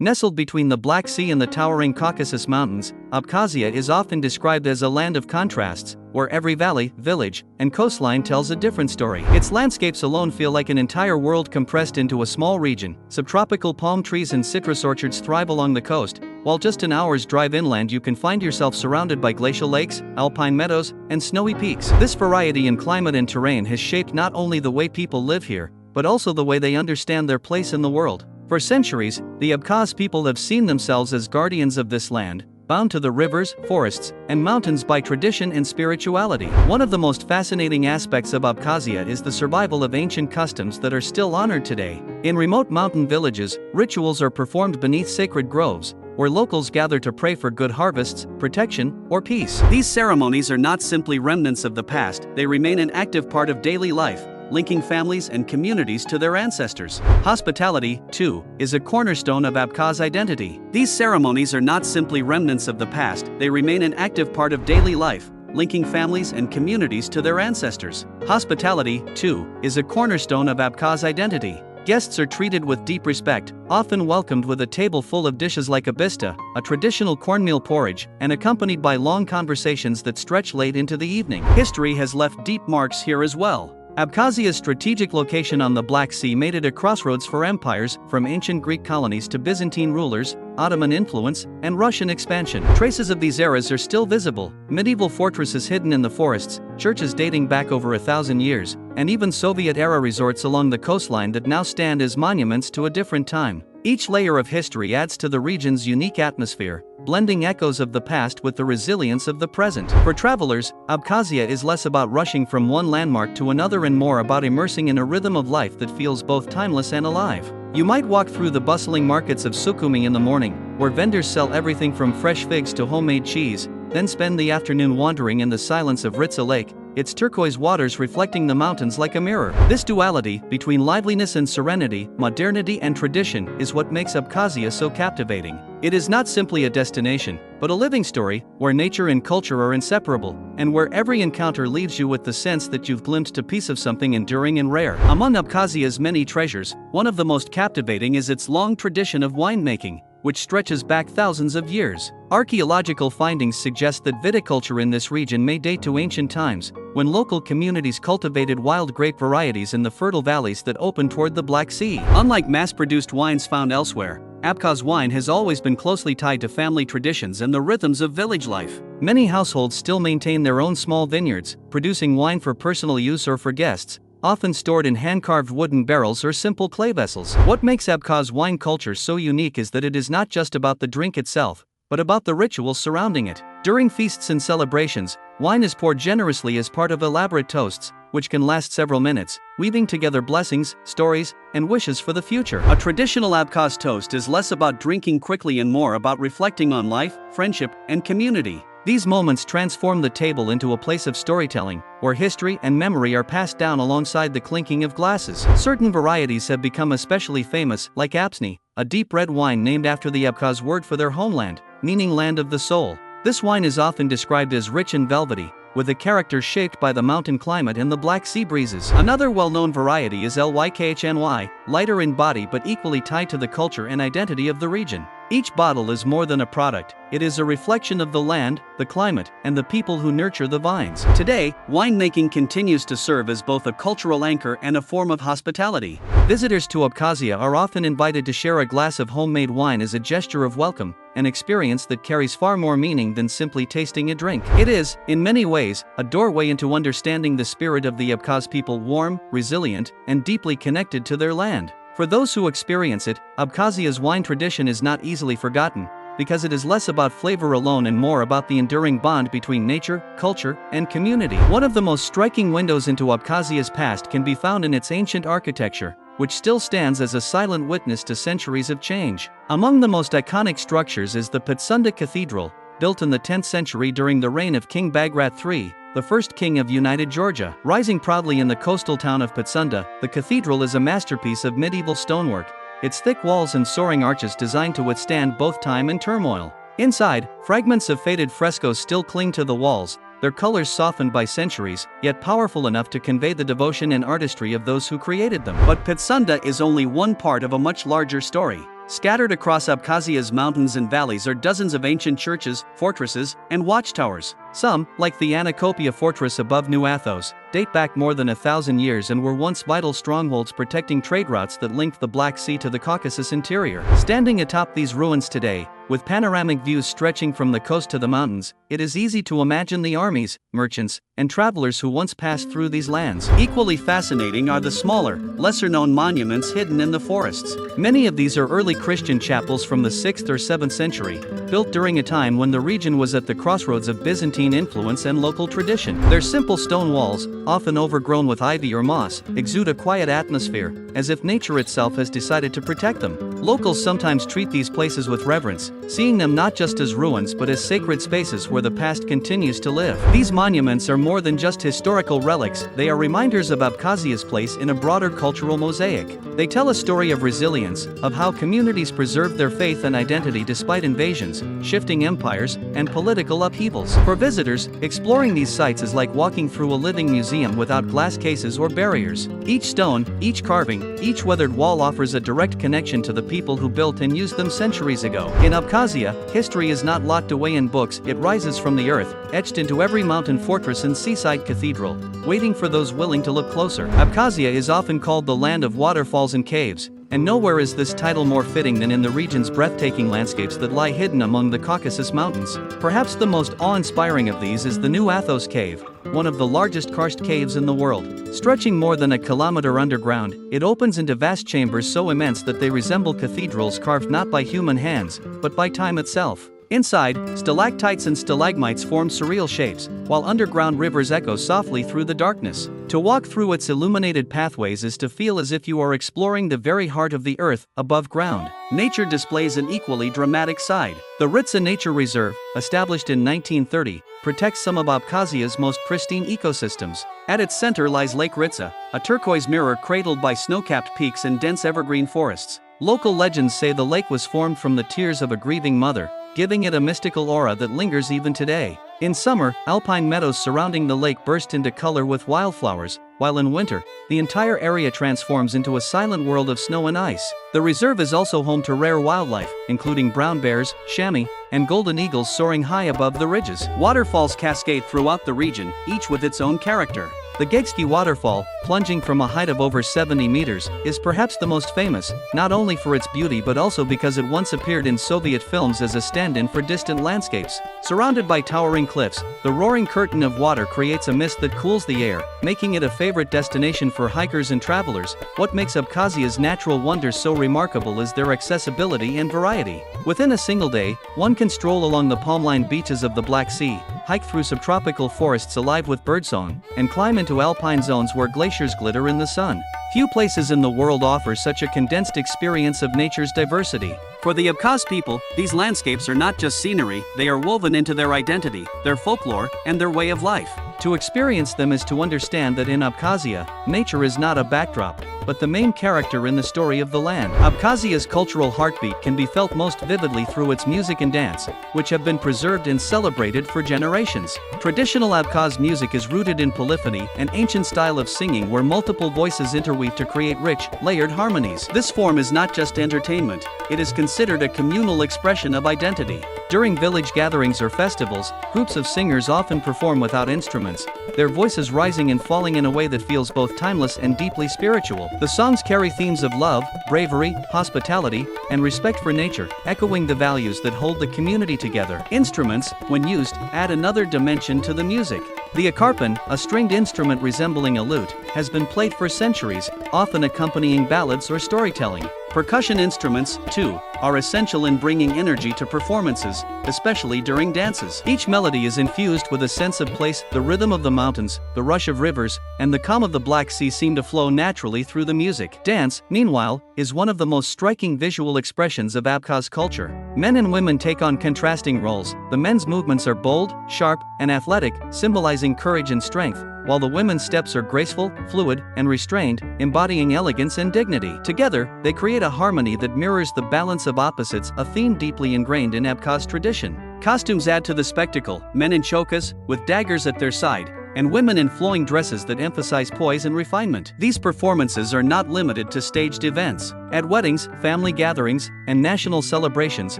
Nestled between the Black Sea and the towering Caucasus Mountains, Abkhazia is often described as a land of contrasts, where every valley, village, and coastline tells a different story. Its landscapes alone feel like an entire world compressed into a small region. Subtropical palm trees and citrus orchards thrive along the coast, while just an hour's drive inland you can find yourself surrounded by glacial lakes, alpine meadows, and snowy peaks. This variety in climate and terrain has shaped not only the way people live here, but also the way they understand their place in the world. For centuries, the Abkhaz people have seen themselves as guardians of this land, bound to the rivers, forests, and mountains by tradition and spirituality. One of the most fascinating aspects of Abkhazia is the survival of ancient customs that are still honored today. In remote mountain villages, rituals are performed beneath sacred groves, where locals gather to pray for good harvests, protection, or peace. These ceremonies are not simply remnants of the past, they remain an active part of daily life, linking families and communities to their ancestors. Hospitality, too, is a cornerstone of Abkhaz identity. These ceremonies are not simply remnants of the past, they remain an active part of daily life, linking families and communities to their ancestors. Hospitality, too, is a cornerstone of Abkhaz identity. Guests are treated with deep respect, often welcomed with a table full of dishes like a bista, a traditional cornmeal porridge, and accompanied by long conversations that stretch late into the evening. History has left deep marks here as well. Abkhazia's strategic location on the Black Sea made it a crossroads for empires, from ancient Greek colonies to Byzantine rulers, Ottoman influence, and Russian expansion. Traces of these eras are still visible: medieval fortresses hidden in the forests, churches dating back over 1,000 years, and even Soviet-era resorts along the coastline that now stand as monuments to a different time. Each layer of history adds to the region's unique atmosphere, blending echoes of the past with the resilience of the present. For travelers, Abkhazia is less about rushing from one landmark to another and more about immersing in a rhythm of life that feels both timeless and alive. You might walk through the bustling markets of Sukhumi in the morning, where vendors sell everything from fresh figs to homemade cheese, then spend the afternoon wandering in the silence of Ritsa Lake, its turquoise waters reflecting the mountains like a mirror. This duality, between liveliness and serenity, modernity and tradition, is what makes Abkhazia so captivating. It is not simply a destination, but a living story, where nature and culture are inseparable, and where every encounter leaves you with the sense that you've glimpsed a piece of something enduring and rare. Among Abkhazia's many treasures, one of the most captivating is its long tradition of winemaking, which stretches back thousands of years. Archaeological findings suggest that viticulture in this region may date to ancient times, when local communities cultivated wild grape varieties in the fertile valleys that open toward the Black Sea. Unlike mass-produced wines found elsewhere, Abkhaz wine has always been closely tied to family traditions and the rhythms of village life. Many households still maintain their own small vineyards, producing wine for personal use or for guests, often stored in hand-carved wooden barrels or simple clay vessels. What makes Abkhaz wine culture so unique is that it is not just about the drink itself, but about the rituals surrounding it. During feasts and celebrations, wine is poured generously as part of elaborate toasts, which can last several minutes, weaving together blessings, stories, and wishes for the future. A traditional Abkhaz toast is less about drinking quickly and more about reflecting on life, friendship, and community. These moments transform the table into a place of storytelling, where history and memory are passed down alongside the clinking of glasses. Certain varieties have become especially famous, like Apsny, a deep red wine named after the Abkhaz word for their homeland, meaning land of the soul. This wine is often described as rich and velvety, with a character shaped by the mountain climate and the Black Sea breezes. Another well-known variety is Lykhny, lighter in body but equally tied to the culture and identity of the region. Each bottle is more than a product, it is a reflection of the land, the climate, and the people who nurture the vines. Today, winemaking continues to serve as both a cultural anchor and a form of hospitality. Visitors to Abkhazia are often invited to share a glass of homemade wine as a gesture of welcome, an experience that carries far more meaning than simply tasting a drink. It is, in many ways, a doorway into understanding the spirit of the Abkhaz people, warm, resilient, and deeply connected to their land. For those who experience it, Abkhazia's wine tradition is not easily forgotten, because it is less about flavor alone and more about the enduring bond between nature, culture, and community. One of the most striking windows into Abkhazia's past can be found in its ancient architecture, which still stands as a silent witness to centuries of change. Among the most iconic structures is the Patsunda Cathedral, built in the 10th century during the reign of King Bagrat III, the first king of United Georgia. Rising proudly in the coastal town of Patsunda, the cathedral is a masterpiece of medieval stonework, its thick walls and soaring arches designed to withstand both time and turmoil. Inside, fragments of faded frescoes still cling to the walls, their colors softened by centuries, yet powerful enough to convey the devotion and artistry of those who created them. But Patsunda is only one part of a much larger story. Scattered across Abkhazia's mountains and valleys are dozens of ancient churches, fortresses, and watchtowers. Some, like the Antiquity fortress above New Athos, date back more than 1,000 years and were once vital strongholds protecting trade routes that linked the Black Sea to the Caucasus interior. Standing atop these ruins today, with panoramic views stretching from the coast to the mountains, it is easy to imagine the armies, merchants, and travelers who once passed through these lands. Equally fascinating are the smaller, lesser-known monuments hidden in the forests. Many of these are early Christian chapels from the 6th or 7th century, built during a time when the region was at the crossroads of Byzantine influence and local tradition. Their simple stone walls, often overgrown with ivy or moss, exude a quiet atmosphere, as if nature itself has decided to protect them. Locals sometimes treat these places with reverence, seeing them not just as ruins but as sacred spaces where the past continues to live. These monuments are more than just historical relics, they are reminders of Abkhazia's place in a broader cultural mosaic. They tell a story of resilience, of how communities preserved their faith and identity despite invasions, shifting empires, and political upheavals. For visitors, exploring these sites is like walking through a living museum without glass cases or barriers. Each stone, each carving, each weathered wall offers a direct connection to the people who built and used them centuries ago. In Abkhazia, history is not locked away in books, it rises from the earth, etched into every mountain fortress and seaside cathedral, waiting for those willing to look closer. Abkhazia is often called the land of waterfalls and caves, and nowhere is this title more fitting than in the region's breathtaking landscapes that lie hidden among the Caucasus Mountains. Perhaps the most awe-inspiring of these is the New Athos cave, one of the largest karst caves in the world. Stretching more than a kilometer underground, it opens into vast chambers so immense that they resemble cathedrals carved not by human hands, but by time itself. Inside, stalactites and stalagmites form surreal shapes, while underground rivers echo softly through the darkness. To walk through its illuminated pathways is to feel as if you are exploring the very heart of the earth, above ground. Nature displays an equally dramatic side. The Ritsa Nature Reserve, established in 1930, protects some of Abkhazia's most pristine ecosystems. At its center lies Lake Ritsa, a turquoise mirror cradled by snow-capped peaks and dense evergreen forests. Local legends say the lake was formed from the tears of a grieving mother, giving it a mystical aura that lingers even today. In summer, alpine meadows surrounding the lake burst into color with wildflowers, while in winter, the entire area transforms into a silent world of snow and ice. The reserve is also home to rare wildlife, including brown bears, chamois, and golden eagles soaring high above the ridges. Waterfalls cascade throughout the region, each with its own character. The Gegski waterfall, plunging from a height of over 70 meters, is perhaps the most famous, not only for its beauty but also because it once appeared in Soviet films as a stand-in for distant landscapes. Surrounded by towering cliffs, the roaring curtain of water creates a mist that cools the air, making it a favorite destination for hikers and travelers. What makes Abkhazia's natural wonders so remarkable is their accessibility and variety. Within a single day, one can stroll along the palm-lined beaches of the Black Sea, hike through subtropical forests alive with birdsong, and climb into alpine zones where glaciers glitter in the sun. Few places in the world offer such a condensed experience of nature's diversity. For the Abkhaz people, these landscapes are not just scenery, they are woven into their identity, their folklore, and their way of life. To experience them is to understand that in Abkhazia, nature is not a backdrop, but the main character in the story of the land. Abkhazia's cultural heartbeat can be felt most vividly through its music and dance, which have been preserved and celebrated for generations. Traditional Abkhaz music is rooted in polyphony, an ancient style of singing where multiple voices interweave to create rich, layered harmonies. This form is not just entertainment, it is considered a communal expression of identity. During village gatherings or festivals, groups of singers often perform without instruments, their voices rising and falling in a way that feels both timeless and deeply spiritual. The songs carry themes of love, bravery, hospitality, and respect for nature, echoing the values that hold the community together. Instruments, when used, add another dimension to the music. The akarpan, a stringed instrument resembling a lute, has been played for centuries, often accompanying ballads or storytelling. Percussion instruments, too, are essential in bringing energy to performances, especially during dances. Each melody is infused with a sense of place, the rhythm of the mountains, the rush of rivers, and the calm of the Black Sea seem to flow naturally through the music. Dance, meanwhile, is one of the most striking visual expressions of Abkhaz culture. Men and women take on contrasting roles. The men's movements are bold, sharp, and athletic, symbolizing courage and strength, while the women's steps are graceful, fluid, and restrained, embodying elegance and dignity. Together, they create a harmony that mirrors the balance of opposites, a theme deeply ingrained in Abkhaz tradition. Costumes add to the spectacle, men in chokas, with daggers at their side, and women in flowing dresses that emphasize poise and refinement. These performances are not limited to staged events. At weddings, family gatherings, and national celebrations,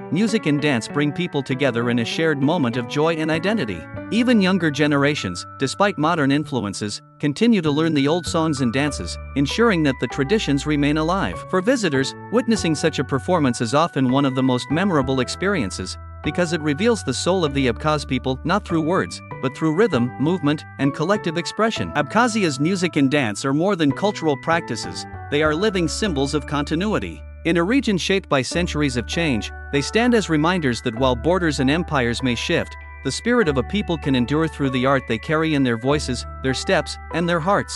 music and dance bring people together in a shared moment of joy and identity. Even younger generations, despite modern influences, continue to learn the old songs and dances, ensuring that the traditions remain alive. For visitors, witnessing such a performance is often one of the most memorable experiences, because it reveals the soul of the Abkhaz people not through words, but through rhythm, movement, and collective expression. Abkhazia's music and dance are more than cultural practices, they are living symbols of continuity. In a region shaped by centuries of change, they stand as reminders that while borders and empires may shift, the spirit of a people can endure through the art they carry in their voices, their steps, and their hearts.